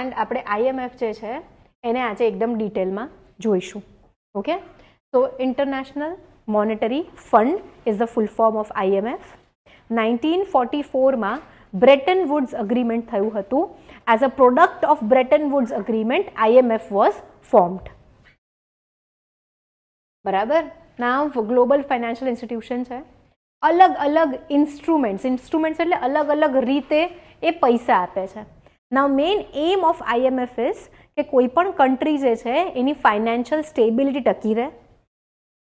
And આપણે IMF જે છે એને આજે એકદમ ડિટેલમાં જોઈશું. ઓકે, તો international monetary fund is the full form of IMF. 1944માં બ્રેટન વુડ્સ અગ્રીમેન્ટ થયું હતું. As a product of Bretton Woods agreement IMF was formed. બરાબર. નાવ ગ્લોબલ ફાઇનાન્શિયલ ઇન્સ્ટિટ્યુશન છે. અલગ અલગ ઇન્સ્ટ્રુમેન્ટ્સ એટલે અલગ અલગ રીતે એ પૈસા આપે છે. Now main aim of IMF is કે કોઈ પણ કન્ટ્રી જે છે એની ફાઇનાન્શિયલ સ્ટેબિલિટી ટકી રહે,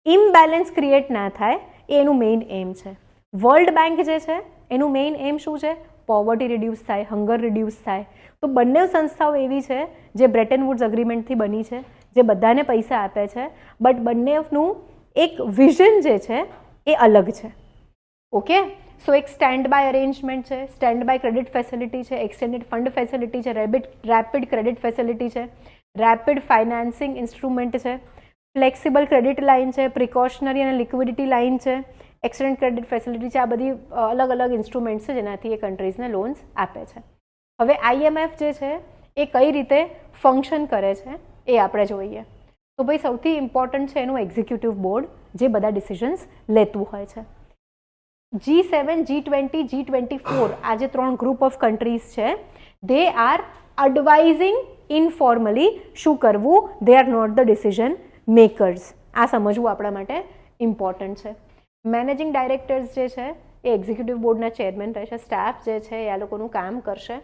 ઇમ્બેલેન્સ ક્રિએટ ના થાય, એ એનું મેઇન એમ છે. વર્લ્ડ બેંક જે છે એનું મેઇન એમ શું છે? પોવર્ટી રિડ્યુસ થાય, હંગર રિડ્યુસ થાય. તો બંને સંસ્થાઓ એવી છે જે બ્રેટન વુડ્સ અગ્રીમેન્ટથી બની છે, જે બધાને પૈસા આપે છે, બટ બંનેનું એક વિઝન જે છે એ અલગ છે. ઓકે, સો એક સ્ટેન્ડ બાય અરેન્જમેન્ટ છે, સ્ટેન્ડ બાય ક્રેડિટ ફેસિલિટી છે, એક્સટેન્ડેડ ફંડ ફેસિલિટી છે, રેપિડ ક્રેડિટ ફેસિલિટી છે, રેપિડ ફાઇનાન્સિંગ ઇન્સ્ટ્રુમેન્ટ છે, ફ્લેક્સિબલ ક્રેડિટ લાઇન છે, પ્રિકોશનરી અને લિક્વિડિટી લાઇન છે, એક્સટેન્ડ ક્રેડિટ ફેસિલિટી છે. આ બધી અલગ અલગ ઇન્સ્ટ્રુમેન્ટ છે જેનાથી એ કન્ટ્રીઝને લોન્સ આપે છે. હવે IMF જે છે એ કઈ રીતે ફંક્શન કરે છે એ આપણે જોઈએ. તો ભાઈ સૌથી ઇમ્પોર્ટન્ટ છે એનું એક્ઝિક્યુટિવ બોર્ડ, જે બધા ડિસિઝન્સ લેતું હોય છે. G7, G20, G24 આ જે 3 ગ્રુપ ઓફ કન્ટ્રીઝ છે, દે આર એડવાઇઝિંગ ઇનફોર્મલી શું કરવું, they are not the decision makers. આ સમજવું આપણા માટે ઇમ્પોર્ટન્ટ છે. મેનેજિંગ ડાયરેક્ટર્સ જે છે એ એક્ઝિક્યુટિવ બોર્ડના ચેરમેન રહેશે. સ્ટાફ જે છે એ આ લોકોનું કામ કરશે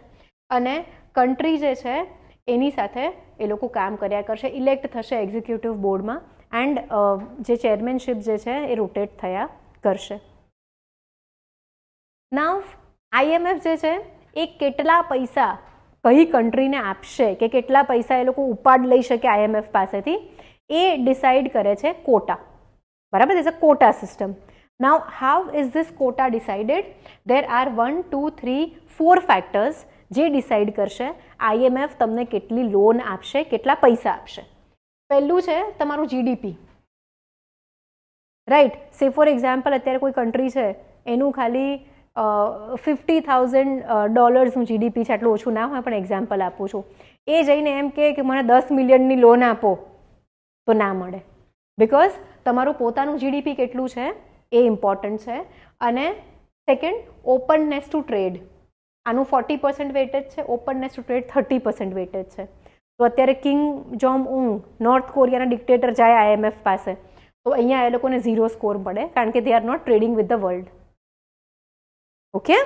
અને કન્ટ્રી જે છે એની સાથે એ લોકો કામ કર્યા કરશે. ઇલેક્ટ થશે એક્ઝિક્યુટિવ બોર્ડમાં એન્ડ જે ચેરમેનશિપ જે છે એ રોટેટ થયા કરશે. નાવ IMF જે છે એ કેટલા પૈસા કઈ કન્ટ્રીને આપશે કે કેટલા પૈસા એ લોકો ઉપાડ લઈ શકે IMF પાસેથી, એ ડિસાઇડ કરે છે કોટા. બરાબર, is a quota system. Now how is this quota decided? There are 1, 2, 3, 4 factors જે ડિસાઇડ કરશે IMF તમને કેટલી લોન આપશે, કેટલા પૈસા આપશે. પહેલું છે તમારું GDP. રાઈટ, સે ફોર એક્ઝામ્પલ અત્યારે કોઈ કન્ટ્રી છે એનું ખાલી $50,000 GDP છે, આટલું ઓછું ના હોય પણ એક્ઝામ્પલ આપું છું. એ જઈને એમ કે મને 10 મિલિયનની લોન આપો તો ના મળે, બિકોઝ તમારું પોતાનું GDP કેટલું છે એ ઇમ્પોર્ટન્ટ છે. અને સેકન્ડ, ઓપનનેસ ટુ ટ્રેડ. આનું 40% વેટેજ છે, ઓપનનેસ ટુ ટ્રેડ 30% વેટેજ છે. તો અત્યારે king Jong Un, north કોરિયાના dictator જાય IMF પાસે, તો અહીંયા એ લોકોને 0 સ્કોર મળે, કારણ કે they are not trading with the world. Okay,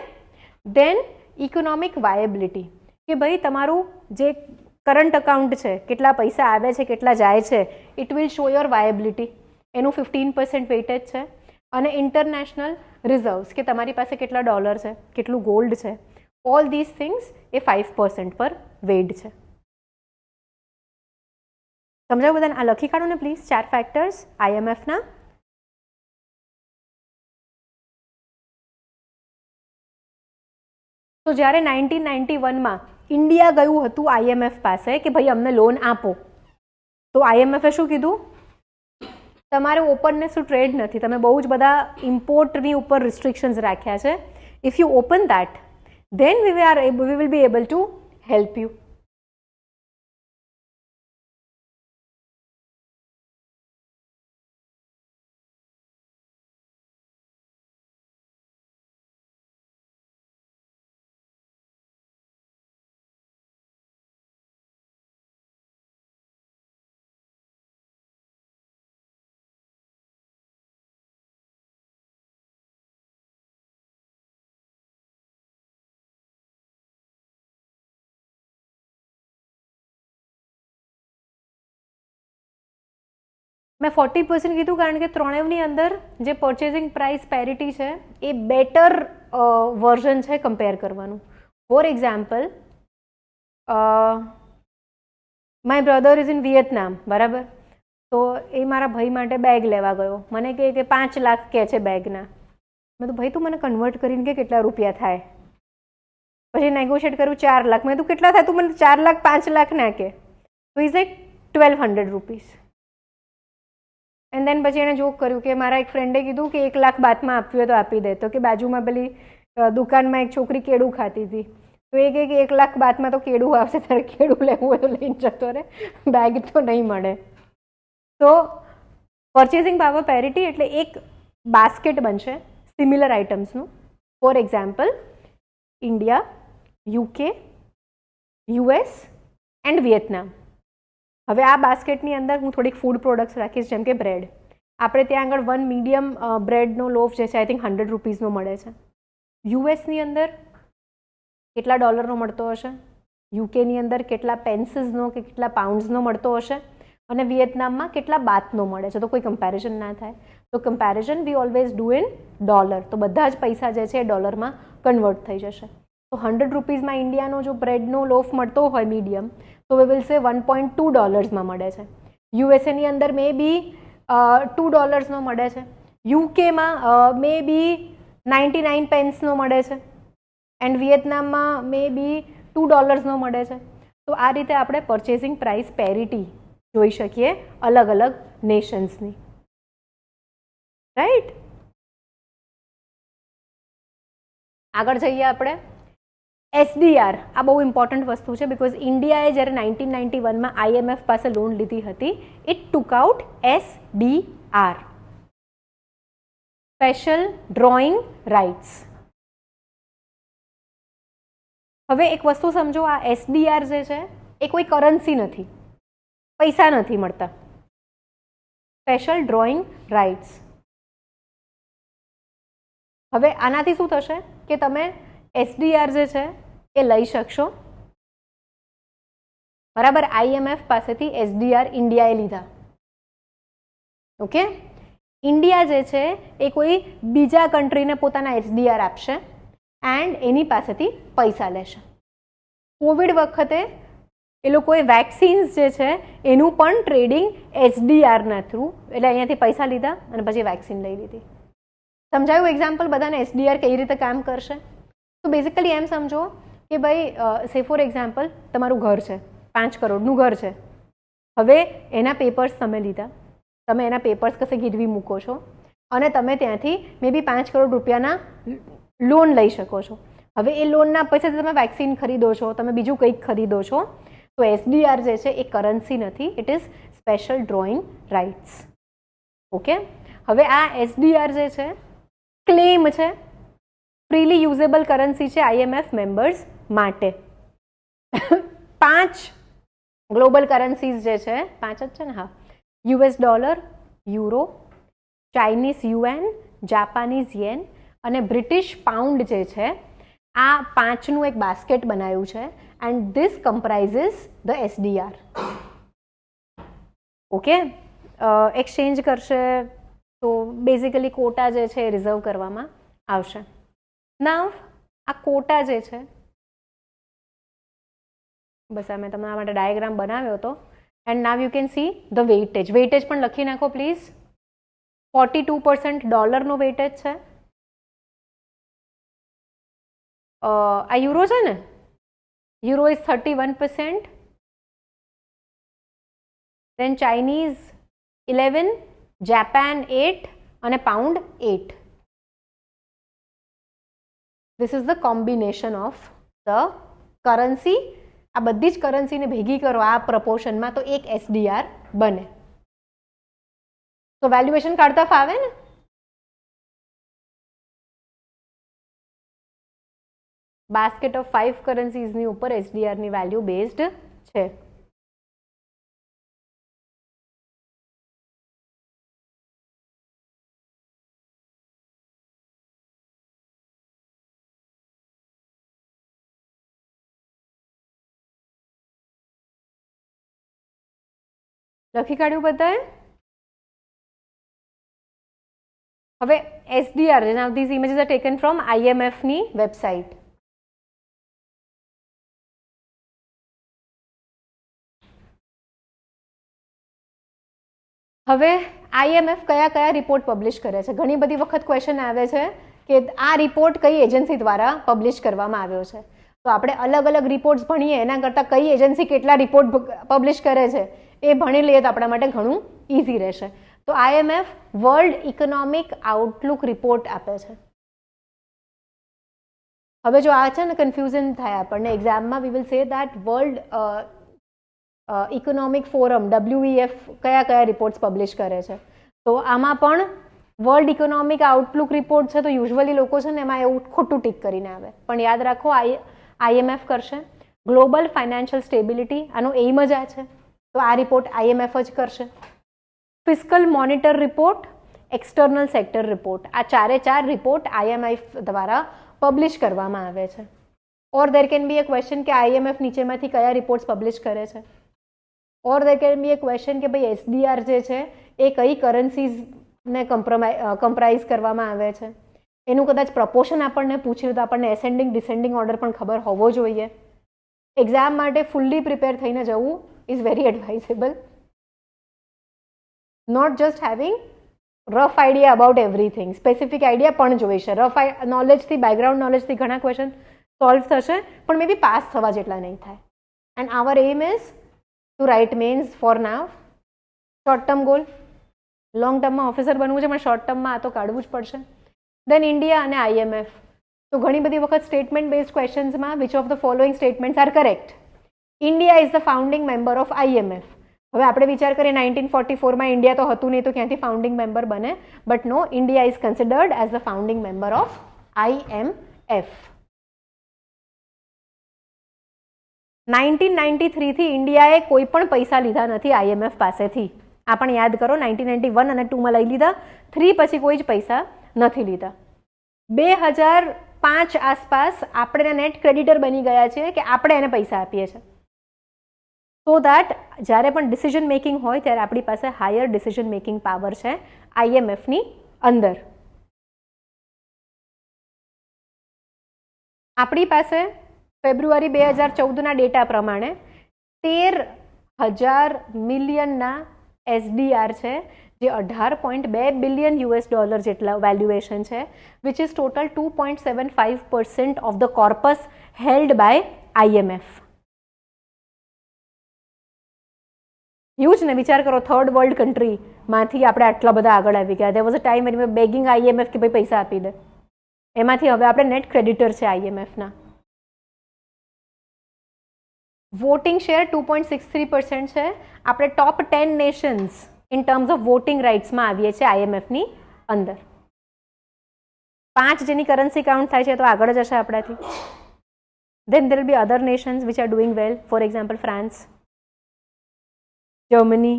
then economic viability, કે ભાઈ તમારું જે કરંટ અકાઉન્ટ છે, કેટલા પૈસા આવે છે, કેટલા જાય છે, ઇટ વિલ શો યોર વાયેબિલિટી. એનું 15% વેટેજ છે. અને ઇન્ટરનેશનલ રિઝર્વ્સ, કે તમારી પાસે કેટલા ડોલર છે, કેટલું ગોલ્ડ છે, ઓલ ધીસ થિંગ્સ એ 5% પર વેઇડ છે. સમજાયું બધાને? આ લખી કાઢો ને પ્લીઝ 4 ફેક્ટર્સ IMF ના. તો જ્યારે 1991માં ઇન્ડિયા ગયું હતું IMF પાસે કે ભાઈ અમને લોન આપો, તો IMF શું કીધું? તમારે ઓપનનેસ ટુ ટ્રેડ નથી, તમે બહુ જ બધા ઇમ્પોર્ટની ઉપર રિસ્ટ્રિક્શન્સ રાખ્યા છે. If you open that, then we will be able to help you. મેં 40% કીધું કારણ કે ત્રણેયની અંદર જે પરચેસિંગ પ્રાઇસ પેરિટી છે એ બેટર વર્ઝન છે કમ્પેર કરવાનું. For example, my brother is in Vietnam, બરાબર? તો એ મારા ભાઈ માટે બેગ લેવા ગયો, મને કહે કે 5 લાખ કહે છે બેગના. મેં તો ભાઈ તું મને કન્વર્ટ કરીને કે કેટલા રૂપિયા થાય? પછી નેગોશિએટ કર્યું 4 લાખ. મેં તું કેટલા થાય? તું મને 4 લાખ 5 લાખ ના કે. તો is it 1200 rupees. And then પછી એણે જોક કર્યું કે મારા એક ફ્રેન્ડે કીધું કે 1 લાખ બાદમાં આપ્યું હોય તો આપી દે. તો કે બાજુમાં પેલી દુકાનમાં એક છોકરી કેળું ખાતી હતી, તો એક લાખ બાદમાં તો કેળું આવશે, ત્યારે કેળું લેવું હોય તો લઈને જતો રહે, બેગ તો નહીં મળે. તો પરચેસિંગ પાવર પેરિટી એટલે એક બાસ્કેટ બનશે સિમિલર આઇટમ્સનું. For example India, UK, US and Vietnam. હવે આ બાસ્કેટની અંદર હું થોડીક ફૂડ પ્રોડક્ટ્સ રાખીશ, જેમ કે બ્રેડ. આપણે ત્યાં આગળ 1 મીડિયમ બ્રેડનો લોફ જે છે આઈ થિંક 100 રૂપીઝનો મળે છે. યુએસની અંદર કેટલા ડોલરનો મળતો હશે, યુકેની અંદર કેટલા પેન્સીસનો કે કેટલા પાઉન્ડ્સનો મળતો હશે, અને વિયેતનામમાં કેટલા બાતનો મળે છે. તો કોઈ કમ્પેરિઝન ના થાય. તો comparison V always do in dollar. તો બધા જ પૈસા જે છે એ ડોલરમાં કન્વર્ટ થઈ જશે. તો 100 રૂપીઝમાં ઇન્ડિયાનો જો બ્રેડનો લોફ મળતો હોય મીડિયમ, તો વી વિલ સે $1.2 મળે છે. યુએસએની અંદર મે બી $2 મળે છે. યુકેમાં મે બી 99 પેન્સનો મળે છે. એન્ડ વિયેતનામમાં મે બી $2 મળે છે. તો આ રીતે આપણે પરચેસિંગ પ્રાઇસ પેરિટી જોઈ શકીએ અલગ અલગ નેશન્સની. રાઈટ, આગળ જઈએ આપણે. એસડીઆર આ બહુ ઇમ્પોર્ટન્ટ વસ્તુ છે, બિકોઝ ઇન્ડિયાએ જ્યારે 1991માં આઈએમએફ પાસે લોન લીધી હતી, it took out SDR, special drawing rights. હવે એક વસ્તુ સમજો, આ એસડીઆર જે છે એ કોઈ કરન્સી નથી, પૈસા નથી મળતા. Special drawing rights. હવે આનાથી શું થશે કે તમે એસડીઆર જે છે એ લઈ શકશો. બરાબર, આઈએમએફ પાસેથી એસડીઆર ઇન્ડિયાએ લીધા. ઓકે, ઇન્ડિયા જે છે એ કોઈ બીજા કન્ટ્રીને પોતાના એસડીઆર આપશે એન્ડ એની પાસેથી પૈસા લેશે. કોવિડ વખતે એ લોકોએ વેક્સિન્સ જે છે એનું પણ ટ્રેડિંગ એસડીઆરના થ્રુ, એટલે અહીંયાથી પૈસા લીધા અને પછી વેક્સિન લઈ લીધી. સમજાયું એક્ઝામ્પલ બધાને એસડીઆર કઈ રીતે કામ કરશે? તો બેઝિકલી એમ સમજો કે ભાઈ સે ફોર એક્ઝામ્પલ તમારું ઘર છે, 5 કરોડનું ઘર છે. હવે એના પેપર્સ તમે લીધા, તમે એના પેપર્સ કશે ગીરવી મૂકો છો અને તમે ત્યાંથી મે બી 5 કરોડ રૂપિયાના લોન લઈ શકો છો. હવે એ લોનના પૈસાથી તમે વેક્સિન ખરીદો છો, તમે બીજું કંઈક ખરીદો છો. તો એસડીઆર જે છે એ કરન્સી નથી, it is special drawing rights. Okay, હવે આ એસડીઆર જે છે ક્લેમ છે, ફ્રીલી યુઝેબલ કરન્સી છે આઈએમએફ મેમ્બર્સ માટે. 5 ગ્લોબલ કરન્સીઝ જે છે, 5 જ છે ને? હા, US dollar, euro, Chinese yuan, Japanese yen અને બ્રિટિશ પાઉન્ડ જે છે, આ 5નું એક બાસ્કેટ બનાવ્યું છે and this comprises the SDR. Okay, exchange કરશે તો બેઝિકલી કોટા જે છે એ રિઝર્વ કરવામાં આવશે. નાવ આ કોટા જે છે, બસ આ મેં તમારા માટે ડાયાગ્રામ બનાવ્યો હતો. And now you can see the weightage. Weightage પણ લખી નાખો પ્લીઝ. 42% ડોલરનો વેઇટેજ છે. આ યુરો છે ને, euro is 31%, then Chinese 11, Japan 8 અને pound 8. This is the combination of the currency. આ બધી જ કરન્સીને ભેગી કરો આ પ્રપોર્શનમાં તો એક એસડીઆર બને. તો વેલ્યુએશન કાઢતા ફાવે ને? બાસ્કેટ ઓફ 5 કરન્સીઝની ઉપર એસડીઆરની વેલ્યુ બેઝડ છે. લખી કાઢ્યું બધાએ? હવે SDR, now these images are taken from IMF ની વેબસાઇટ. હવે આઈએમએફ કયા કયા રિપોર્ટ પબ્લિશ કરે છે? ઘણી બધી વખત ક્વેશ્ચન આવે છે કે આ રિપોર્ટ કઈ એજન્સી દ્વારા પબ્લિશ કરવામાં આવ્યો છે. તો આપણે અલગ અલગ રિપોર્ટ્સ ભણીએ એના કરતાં કઈ એજન્સી કેટલા રિપોર્ટ પબ્લિશ કરે છે એ ભણી લઈએ તો આપણા માટે ઘણું ઇઝી રહેશે. તો IMF world economic Outlook report આપે છે. હવે જો આ છે ને કન્ફ્યુઝન થાય આપણને એક્ઝામમાં, we will say that world economic forum WEF કયા કયા રિપોર્ટ્સ પબ્લિશ કરે છે, તો આમાં પણ વર્લ્ડ ઇકોનોમિક આઉટલુક રિપોર્ટ છે તો યુઝ્યુઅલી લોકો છે ને એમાં એવું ખોટું ટીક કરીને આવે, પણ યાદ રાખો IMF કરશે. ગ્લોબલ ફાઇનાન્શિયલ સ્ટેબિલિટી, આનો એઇમ જ આ છે, તો આ રિપોર્ટ IMF જ કરશે. Fiscal monitor report, external sector report, આ ચારે ચાર રિપોર્ટ IMF દ્વારા પબ્લિશ કરવામાં આવે છે. ઓર દેર કેન બી એ ક્વેશ્ચન કે IMF નીચેમાંથી કયા રિપોર્ટ્સ પબ્લિશ કરે છે. ઓર દેર કેન બી એ ક્વેશ્ચન કે ભાઈ SDR જે છે એ કઈ કરન્સીઝને કમ્પ્રાઇઝ કરવામાં આવે છે, એનું કદાચ પ્રપોર્શન આપણને પૂછ્યું તો આપણને એસેન્ડિંગ ડિસેન્ડિંગ ઓર્ડર પણ ખબર હોવો જોઈએ. એક્ઝામ માટે ફુલ્લી પ્રિપેર થઈને જવું is very advisable. Not just having rough idea about everything, specific idea પણ જોઈશે. રફ નોલેજથી, બેકગ્રાઉન્ડ નોલેજથી ઘણા ક્વેશ્ચન સોલ્વ થશે, પણ મે બી પાસ થવા જેટલા નહીં થાય. And our aim is to write mains for now. Short term goal, long ટર્મમાં ઓફિસર બનવું છે, પણ શોર્ટ ટર્મમાં આ તો કાઢવું જ પડશે. દેન ઇન્ડિયા અને IMF. તો ઘણી બધી વખત સ્ટેટમેન્ટ બેઝડ ક્વેશ્ચન્સમાં which of the following statements are correct. India is the founding member of IMF. હવે આપણે વિચાર કરીએ 1944માં ઇન્ડિયા તો હતું નહીં તો ક્યાંથી ફાઉન્ડિંગ મેમ્બર બને, but no, India is considered as the founding member of IMF. 1993 થી ઇન્ડિયાએ કોઈ પણ પૈસા લીધા નથી IMF પાસેથી. આ પણ યાદ કરો, 1991 અને 2માં લઈ લીધા, 3 પછી કોઈ જ પૈસા નથી લીધા. 2005 આસપાસ આપણે નેટ ક્રેડિટર બની ગયા છીએ કે આપણે એને પૈસા આપીએ છીએ, સો દેટ જ્યારે પણ ડિસિઝન મેકિંગ હોય ત્યારે આપણી પાસે હાયર ડિસિઝન મેકિંગ પાવર છે IMFની અંદર. આપણી પાસે ફેબ્રુઆરી 2014ના ડેટા પ્રમાણે 13,000 મિલિયનના SDR છે, જે $18.2 બિલિયન જેટલા વેલ્યુએશન છે, which is total 2.75% of the corpus held by IMF. Huge ને, વિચાર કરો, થર્ડ વર્લ્ડ કન્ટ્રીમાંથી આપણે આટલા બધા આગળ આવી ગયા. There was a time when we begging IMF કે ભાઈ પૈસા આપી દે. એમાંથી હવે આપણે નેટ ક્રેડિટર છે IMFના. વોટિંગ શેર 2.63% છે. આપણે top 10 nations in terms of voting રાઇટ્સમાં આવીએ છીએ IMFની અંદર. 5 જેની કરન્સી કાઉન્ટ થાય છે તો આગળ જ હશે આપણાથી. Then there will be other nations which are doing well, for example France, Germany.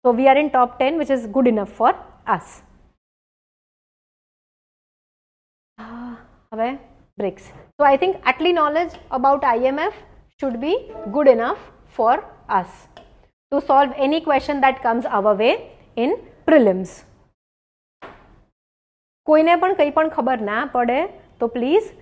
So we are in top 10, which is good enough for us. હવે BRICS. So I think atli knowledge about IMF should be good enough for us to solve any question that comes our way in prelims. કોઈને પણ કંઈ પણ ખબર ના પડે તો please